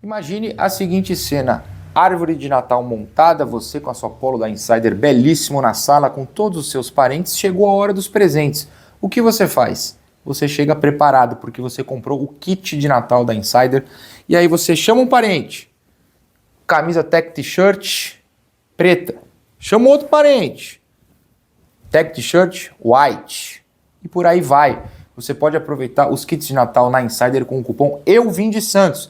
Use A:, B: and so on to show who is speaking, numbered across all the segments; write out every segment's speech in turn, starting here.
A: Imagine a seguinte cena: árvore de Natal montada, você com a sua polo da Insider belíssimo na sala com todos os seus parentes, chegou a hora dos presentes. O que você faz? Você chega preparado porque você comprou o kit de Natal da Insider e aí você chama um parente, camisa tech t-shirt preta, chama outro parente, tech t-shirt white e por aí vai. Você pode aproveitar os kits de Natal na Insider com o cupom Eu Vim de Santos.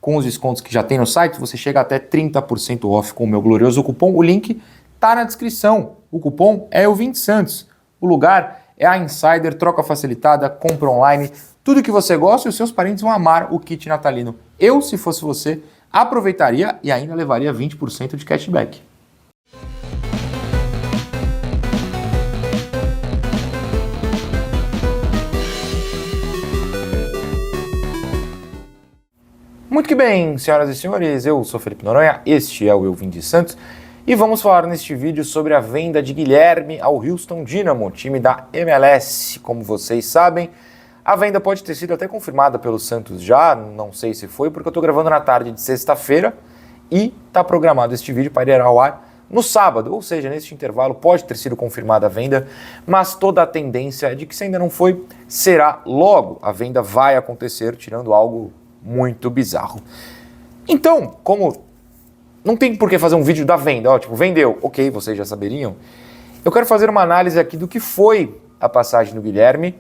A: Com os descontos que já tem no site, você chega até 30% off com o meu glorioso cupom. O link tá na descrição. O cupom é Eu Vim de Santos. O lugar é a Insider, troca facilitada, compra online, tudo que você gosta e os seus parentes vão amar o kit natalino. Eu, se fosse você, aproveitaria e ainda levaria 20% de cashback. Muito que bem, senhoras e senhores, eu sou Felipe Noronha, este é o Eu Vim de Santos e vamos falar neste vídeo sobre a venda de Guilherme ao Houston Dynamo, time da MLS. Como vocês sabem, a venda pode ter sido até confirmada pelo Santos já, não sei se foi, porque eu estou gravando na tarde de sexta-feira e está programado este vídeo para ir ao ar no sábado, ou seja, neste intervalo pode ter sido confirmada a venda, mas toda a tendência é de que se ainda não foi, será logo. A venda vai acontecer, tirando algo muito bizarro. Então, como não tem por que fazer um vídeo da venda, ó, tipo, vendeu, ok, vocês já saberiam, eu quero fazer uma análise aqui do que foi a passagem do Guilherme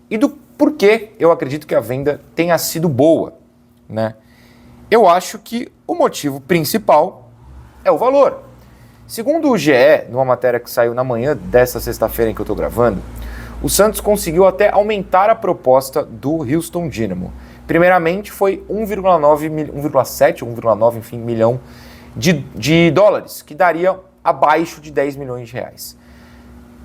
A: e do porquê eu acredito que a venda tenha sido boa, né? Eu acho que o motivo principal é o valor. Segundo o GE, numa matéria que saiu na manhã dessa sexta-feira em que eu estou gravando, o Santos conseguiu até aumentar a proposta do Houston Dynamo. Primeiramente foi 1,7, 1,9, enfim, milhão de dólares, que daria abaixo de 10 milhões de reais.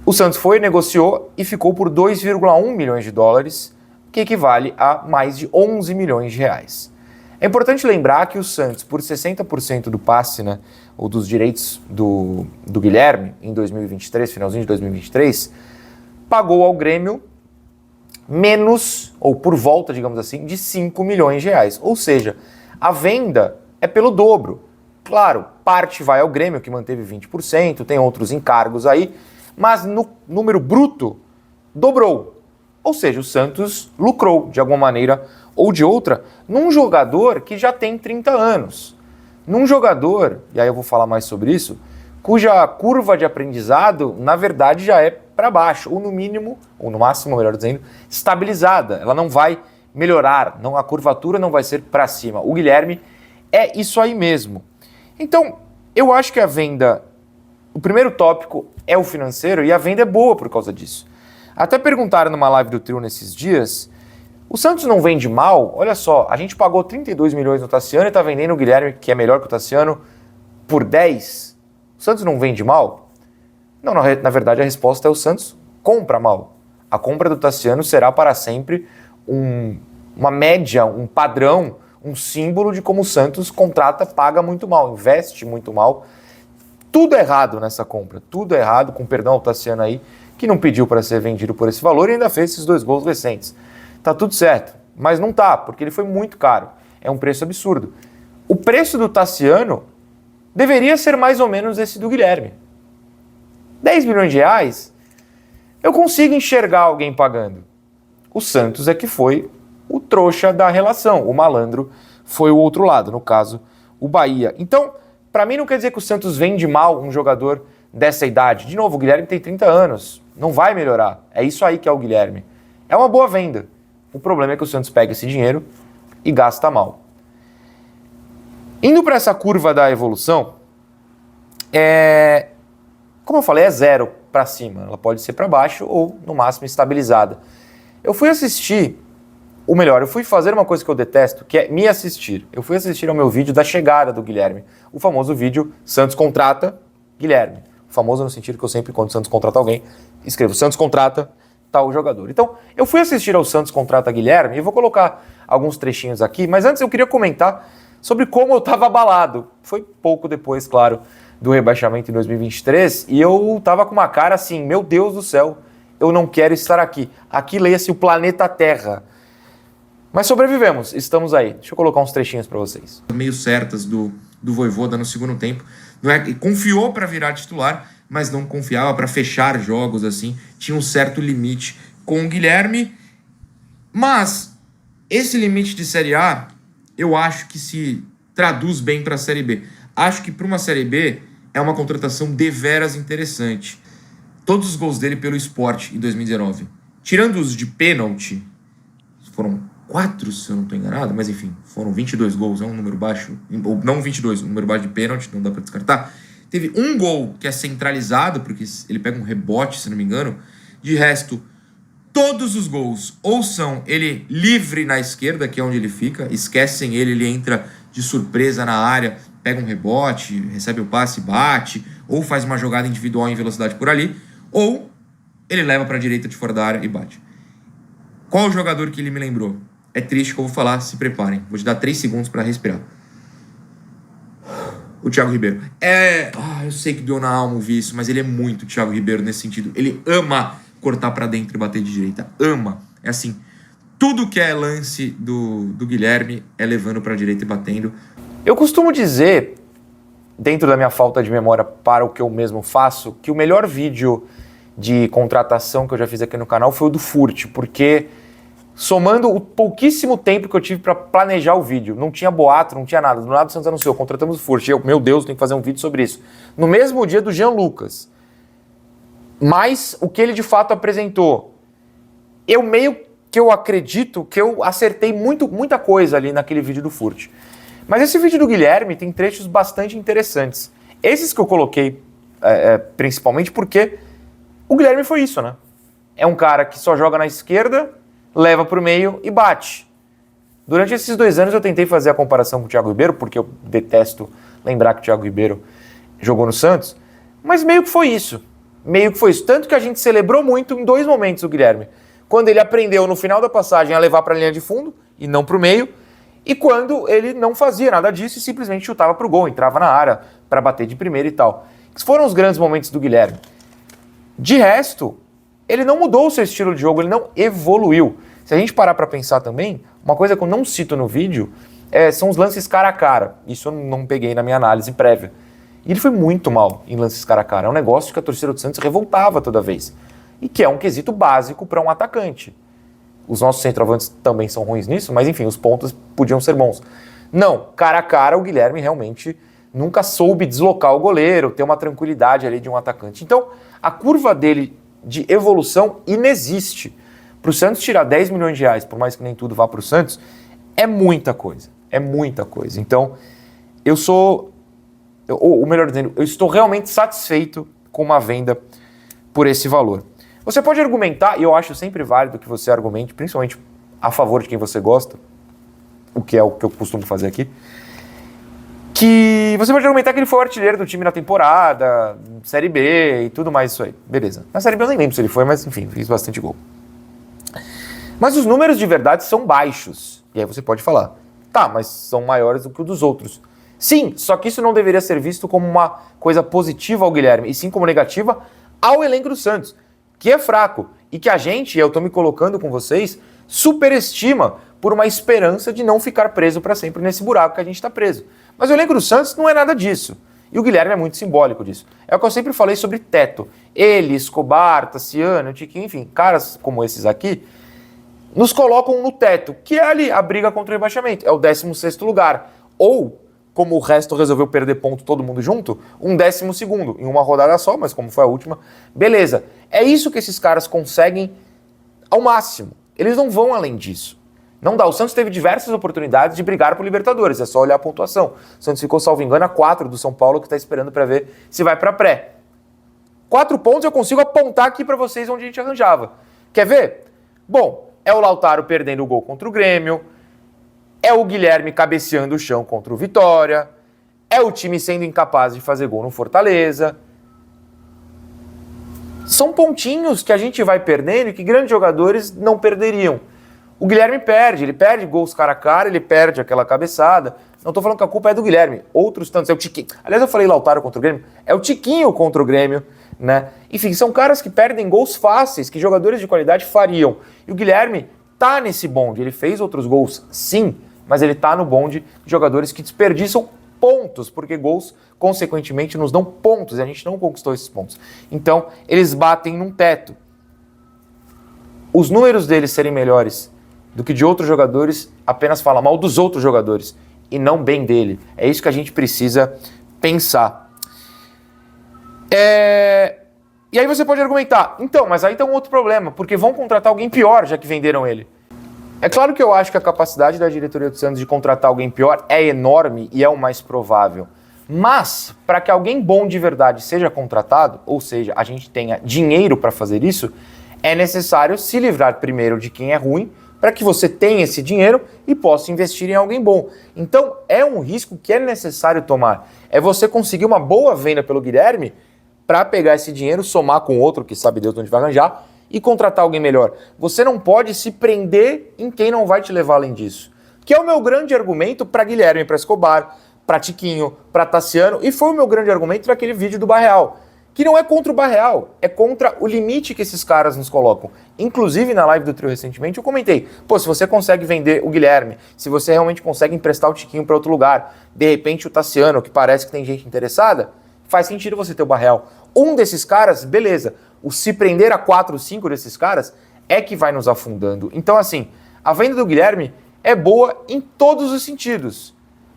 A: O Santos foi, negociou e ficou por 2,1 milhões de dólares, que equivale a mais de 11 milhões de reais. É importante lembrar que o Santos, por 60% do passe, né, ou dos direitos do Guilherme, em 2023, finalzinho de 2023, pagou ao Grêmio menos, ou por volta, digamos assim, de 5 milhões de reais. Ou seja, a venda é pelo dobro. Claro, parte vai ao Grêmio, que manteve 20%, tem outros encargos aí, mas no número bruto, dobrou. Ou seja, o Santos lucrou, de alguma maneira ou de outra, num jogador que já tem 30 anos. Num jogador, e aí eu vou falar mais sobre isso, cuja curva de aprendizado, na verdade, já é para baixo, ou no mínimo, ou no máximo, melhor dizendo, estabilizada. Ela não vai melhorar, a curvatura não vai ser para cima. O Guilherme é isso aí mesmo. Então, eu acho que a venda, o primeiro tópico é o financeiro e a venda é boa por causa disso. Até perguntaram numa live do Trio nesses dias, o Santos não vende mal? Olha só, a gente pagou 32 milhões no Tassiano e está vendendo o Guilherme, que é melhor que o Tassiano, por 10. O Santos não vende mal? Não, na verdade a resposta é o Santos compra mal. A compra do Tassiano será para sempre uma média, um padrão, um símbolo de como o Santos contrata, paga muito mal, investe muito mal. Tudo errado nessa compra, tudo errado, com perdão ao Tassiano aí, que não pediu para ser vendido por esse valor e ainda fez esses 2 gols recentes. Tá tudo certo, mas não tá, porque ele foi muito caro. É um preço absurdo. O preço do Tassiano deveria ser mais ou menos esse do Guilherme. 10 milhões de reais, eu consigo enxergar alguém pagando. O Santos é que foi o trouxa da relação, o malandro foi o outro lado, no caso, o Bahia. Então, para mim não quer dizer que o Santos vende mal um jogador dessa idade. De novo, o Guilherme tem 30 anos, não vai melhorar. É isso aí que é o Guilherme. É uma boa venda. O problema é que o Santos pega esse dinheiro e gasta mal. Indo para essa curva da evolução, como eu falei, é 0 para cima. Ela pode ser para baixo ou, no máximo, estabilizada. Eu fui assistir, ou melhor, eu fui fazer uma coisa que eu detesto, que é me assistir. Eu fui assistir ao meu vídeo da chegada do Guilherme. O famoso vídeo Santos contrata Guilherme. O famoso no sentido que eu sempre, quando o Santos contrata alguém, escrevo Santos contrata tal jogador. Então, eu fui assistir ao Santos contrata Guilherme e vou colocar alguns trechinhos aqui, mas antes eu queria comentar sobre como eu estava abalado. Foi pouco depois, claro, do rebaixamento em 2023 e eu tava com uma cara assim, meu Deus do céu, eu não quero estar aqui. Aqui leia-se o planeta Terra. Mas sobrevivemos, estamos aí. Deixa eu colocar uns trechinhos para vocês.
B: Meio certas do Vojvoda no segundo tempo. Não é, confiou para virar titular, mas não confiava para fechar jogos assim. Tinha um certo limite com o Guilherme. Mas esse limite de Série A, eu acho que se traduz bem para a Série B. Acho que para uma Série B é uma contratação deveras interessante. Todos os gols dele pelo Sport em 2019, tirando os de pênalti, foram 4, se eu não estou enganado, mas enfim, foram 22 gols, é um número baixo, ou não 22, um número baixo de pênalti, não dá para descartar. Teve um gol que é centralizado, porque ele pega um rebote, se não me engano. De resto, todos os gols ou são ele livre na esquerda, que é onde ele fica, esquecem ele entra de surpresa na área, pega um rebote, recebe o passe, bate, ou faz uma jogada individual em velocidade por ali, ou ele leva para a direita de fora da área e bate. Qual o jogador que ele me lembrou? É triste que eu vou falar, se preparem. Vou te dar 3 segundos para respirar. O Thiago Ribeiro. Eu sei que doeu na alma ouvir isso, mas ele é muito Thiago Ribeiro nesse sentido. Ele ama cortar para dentro e bater de direita. Ama. É assim, tudo que é lance do Guilherme é levando para a direita e batendo.
A: Eu costumo dizer, dentro da minha falta de memória para o que eu mesmo faço, que o melhor vídeo de contratação que eu já fiz aqui no canal foi o do Furt, porque somando o pouquíssimo tempo que eu tive para planejar o vídeo, não tinha boato, não tinha nada. Do nada o Santos anunciou, contratamos o Furt. Meu Deus, tem que fazer um vídeo sobre isso. No mesmo dia do Jean Lucas. Mas o que ele de fato apresentou, eu acredito que eu acertei muita coisa ali naquele vídeo do Furt. Mas esse vídeo do Guilherme tem trechos bastante interessantes. Esses que eu coloquei principalmente porque o Guilherme foi isso, né? É um cara que só joga na esquerda, leva para o meio e bate. Durante esses 2 anos eu tentei fazer a comparação com o Thiago Ribeiro, porque eu detesto lembrar que o Thiago Ribeiro jogou no Santos, mas meio que foi isso. Tanto que a gente celebrou muito em 2 momentos o Guilherme. Quando ele aprendeu no final da passagem a levar para a linha de fundo e não para o meio, e quando ele não fazia nada disso e simplesmente chutava para o gol, entrava na área para bater de primeira e tal. Esses foram os grandes momentos do Guilherme. De resto, ele não mudou o seu estilo de jogo, ele não evoluiu. Se a gente parar para pensar também, uma coisa que eu não cito no vídeo são os lances cara a cara. Isso eu não peguei na minha análise prévia. E ele foi muito mal em lances cara a cara. É um negócio que a torcida do Santos revoltava toda vez. E que é um quesito básico para um atacante. Os nossos centroavantes também são ruins nisso, mas enfim, os pontos podiam ser bons. Não, cara a cara o Guilherme realmente nunca soube deslocar o goleiro, ter uma tranquilidade ali de um atacante. Então, a curva dele de evolução inexiste. Para o Santos tirar 10 milhões de reais, por mais que nem tudo vá para o Santos, é muita coisa. É muita coisa. Então, melhor dizendo, eu estou realmente satisfeito com uma venda por esse valor. Você pode argumentar, e eu acho sempre válido que você argumente, principalmente a favor de quem você gosta, o que é o que eu costumo fazer aqui, que você pode argumentar que ele foi o artilheiro do time na temporada, Série B e tudo mais isso aí. Beleza. Na Série B eu nem lembro se ele foi, mas enfim, fez bastante gol. Mas os números de verdade são baixos. E aí você pode falar, tá, mas são maiores do que o dos outros. Sim, só que isso não deveria ser visto como uma coisa positiva ao Guilherme, e sim como negativa ao elenco do Santos, que é fraco. E que a gente, eu tô me colocando com vocês, superestima por uma esperança de não ficar preso para sempre nesse buraco que a gente está preso. Mas o elenco do Santos não é nada disso. E o Guilherme é muito simbólico disso. É o que eu sempre falei sobre teto. Ele, Escobar, Tassiano, Tiquinho, enfim, caras como esses aqui, nos colocam no teto, que é ali a briga contra o rebaixamento. É o 16º lugar. Ou, como o resto resolveu perder ponto todo mundo junto, um 12º, em uma rodada só, mas como foi a última, beleza. É isso que esses caras conseguem ao máximo. Eles não vão além disso. Não dá. O Santos teve diversas oportunidades de brigar por Libertadores, é só olhar a pontuação. O Santos ficou, salvo engano, a 4 do São Paulo, que está esperando para ver se vai para pré. 4 pontos eu consigo apontar aqui para vocês onde a gente arranjava. Quer ver? Bom, é o Lautaro perdendo o gol contra o Grêmio, é o Guilherme cabeceando o chão contra o Vitória, é o time sendo incapaz de fazer gol no Fortaleza. São pontinhos que a gente vai perdendo e que grandes jogadores não perderiam. O Guilherme ele perde gols cara a cara, ele perde aquela cabeçada. Não tô falando que a culpa é do Guilherme, outros tantos, é o Tiquinho. Aliás, eu falei Lautaro contra o Grêmio, é o Tiquinho contra o Grêmio, né? Enfim, são caras que perdem gols fáceis, que jogadores de qualidade fariam. E o Guilherme tá nesse bonde. Ele fez outros gols, sim, mas ele tá no bonde de jogadores que desperdiçam pontos, porque gols, consequentemente, nos dão pontos, e a gente não conquistou esses pontos. Então, eles batem num teto. Os números deles serem melhores do que de outros jogadores apenas fala mal dos outros jogadores e não bem dele. É isso que a gente precisa pensar. E aí você pode argumentar, então, mas aí tem um outro problema, porque vão contratar alguém pior, já que venderam ele. É claro que eu acho que a capacidade da diretoria do Santos de contratar alguém pior é enorme e é o mais provável. Mas, para que alguém bom de verdade seja contratado, ou seja, a gente tenha dinheiro para fazer isso, é necessário se livrar primeiro de quem é ruim, para que você tenha esse dinheiro e possa investir em alguém bom. Então, é um risco que é necessário tomar. É você conseguir uma boa venda pelo Guilherme para pegar esse dinheiro, somar com outro, que sabe Deus onde vai arranjar, e contratar alguém melhor. Você não pode se prender em quem não vai te levar além disso. Que é o meu grande argumento para Guilherme, para Escobar, para Tiquinho, para Tassiano, e foi o meu grande argumento naquele vídeo do Barreal. Que não é contra o Barreal, é contra o limite que esses caras nos colocam. Inclusive, na live do Trio recentemente, eu comentei, se você consegue vender o Guilherme, se você realmente consegue emprestar o Tiquinho para outro lugar, de repente o Tassiano, que parece que tem gente interessada, faz sentido você ter o Barreal. Um desses caras, beleza. O se prender a 4, 5 desses caras é que vai nos afundando. Então, assim, a venda do Guilherme é boa em todos os sentidos.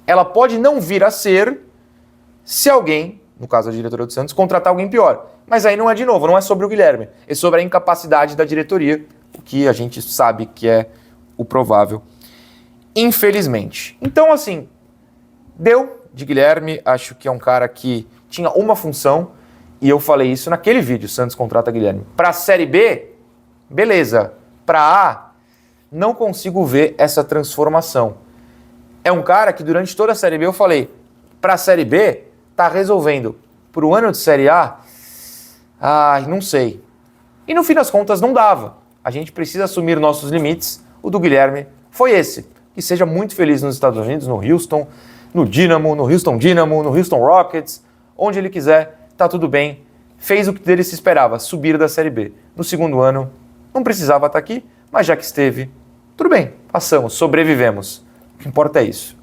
A: Ela pode não vir a ser se alguém, no caso da diretoria do Santos, contratar alguém pior. Mas aí não é, de novo, não é sobre o Guilherme. É sobre a incapacidade da diretoria, o que a gente sabe que é o provável, infelizmente. Então, assim, deu de Guilherme. Acho que é um cara que tinha uma função, e eu falei isso naquele vídeo, Santos contrata Guilherme. Para a Série B, beleza. Para A, não consigo ver essa transformação. É um cara que durante toda a Série B eu falei, para a Série B, tá resolvendo. Para o ano de Série A, não sei. E no fim das contas não dava. A gente precisa assumir nossos limites. O do Guilherme foi esse. Que seja muito feliz nos Estados Unidos, no Houston, no Dynamo, no Houston Dynamo, no Houston Rockets, onde ele quiser. Tá tudo bem, fez o que dele se esperava, subir da Série B. No segundo ano, não precisava estar aqui, mas já que esteve, tudo bem, passamos, sobrevivemos. O que importa é isso.